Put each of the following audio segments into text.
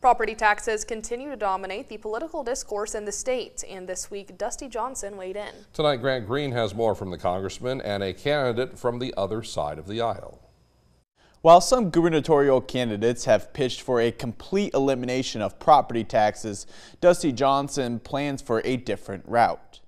Property taxes continue to dominate the political discourse in the state, and this week Dusty Johnson weighed in. Tonight, Grant Green has more from the congressman and a candidate from the other side of the aisle. While some gubernatorial candidates have pitched for a complete elimination of property taxes, Dusty Johnson plans for a different route.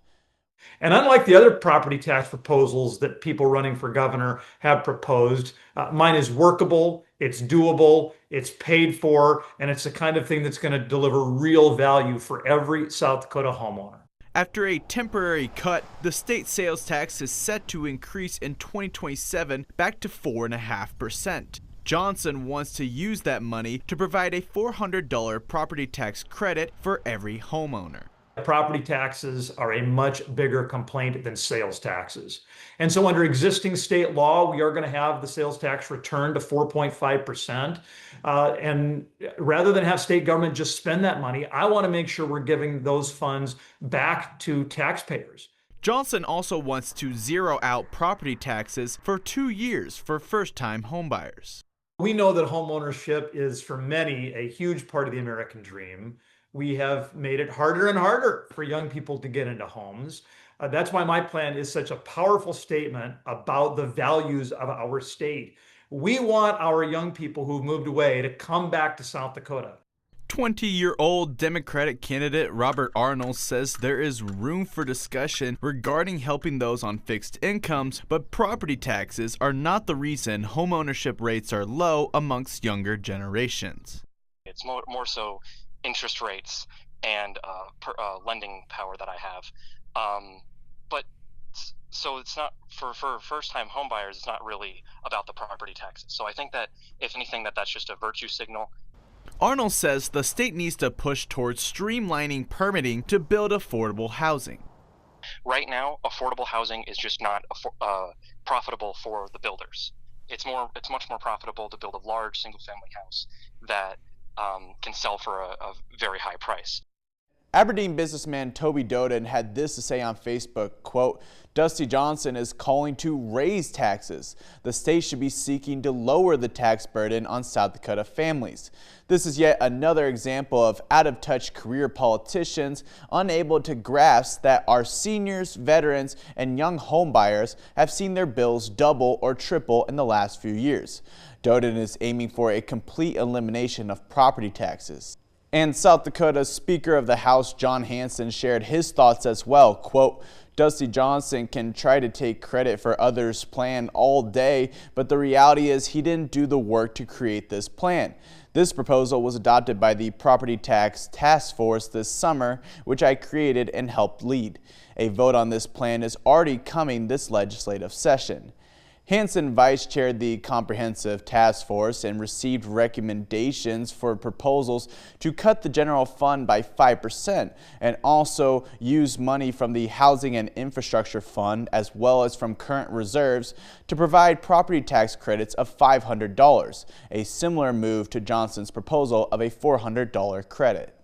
And unlike the other property tax proposals that people running for governor have proposed, mine is workable, it's doable, it's paid for, and it's the kind of thing that's going to deliver real value for every South Dakota homeowner. After a temporary cut, the state sales tax is set to increase in 2027 back to 4.5%. Johnson wants to use that money to provide a $400 property tax credit for every homeowner. Property taxes are a much bigger complaint than sales taxes. And so under existing state law, we are going to have the sales tax return to 4.5%. And rather than have state government just spend that money, I want to make sure we're giving those funds back to taxpayers. Johnson also wants to zero out property taxes for 2 years for first-time homebuyers. We know that homeownership is, for many, a huge part of the American dream. We have made it harder and harder for young people to get into homes. That's why my plan is such a powerful statement about the values of our state. We want our young people who've moved away to come back to South Dakota. 20-year-old Democratic candidate Robert Arnold says there is room for discussion regarding helping those on fixed incomes, but property taxes are not the reason homeownership rates are low amongst younger generations. It's more so interest rates and lending power that I have. But so it's not for first-time homebuyers, it's not really about the property taxes. So I think that if anything, that's just a virtue signal. Arnold says the state needs to push towards streamlining permitting to build affordable housing. Right now, affordable housing is just not profitable for the builders. It's much more profitable to build a large single-family house that can sell for a very high price. Aberdeen businessman Toby Doden had this to say on Facebook, quote, Dusty Johnson is calling to raise taxes. The state should be seeking to lower the tax burden on South Dakota families. This is yet another example of out-of-touch career politicians unable to grasp that our seniors, veterans, and young homebuyers have seen their bills double or triple in the last few years. Doden is aiming for a complete elimination of property taxes. And South Dakota's Speaker of the House, John Hanson, shared his thoughts as well. Quote, Dusty Johnson can try to take credit for others' plan all day, but the reality is he didn't do the work to create this plan. This proposal was adopted by the Property Tax Task Force this summer, which I created and helped lead. A vote on this plan is already coming this legislative session. Hanson vice-chaired the Comprehensive Task Force and received recommendations for proposals to cut the general fund by 5% and also use money from the Housing and Infrastructure Fund as well as from current reserves to provide property tax credits of $500, a similar move to Johnson's proposal of a $400 credit.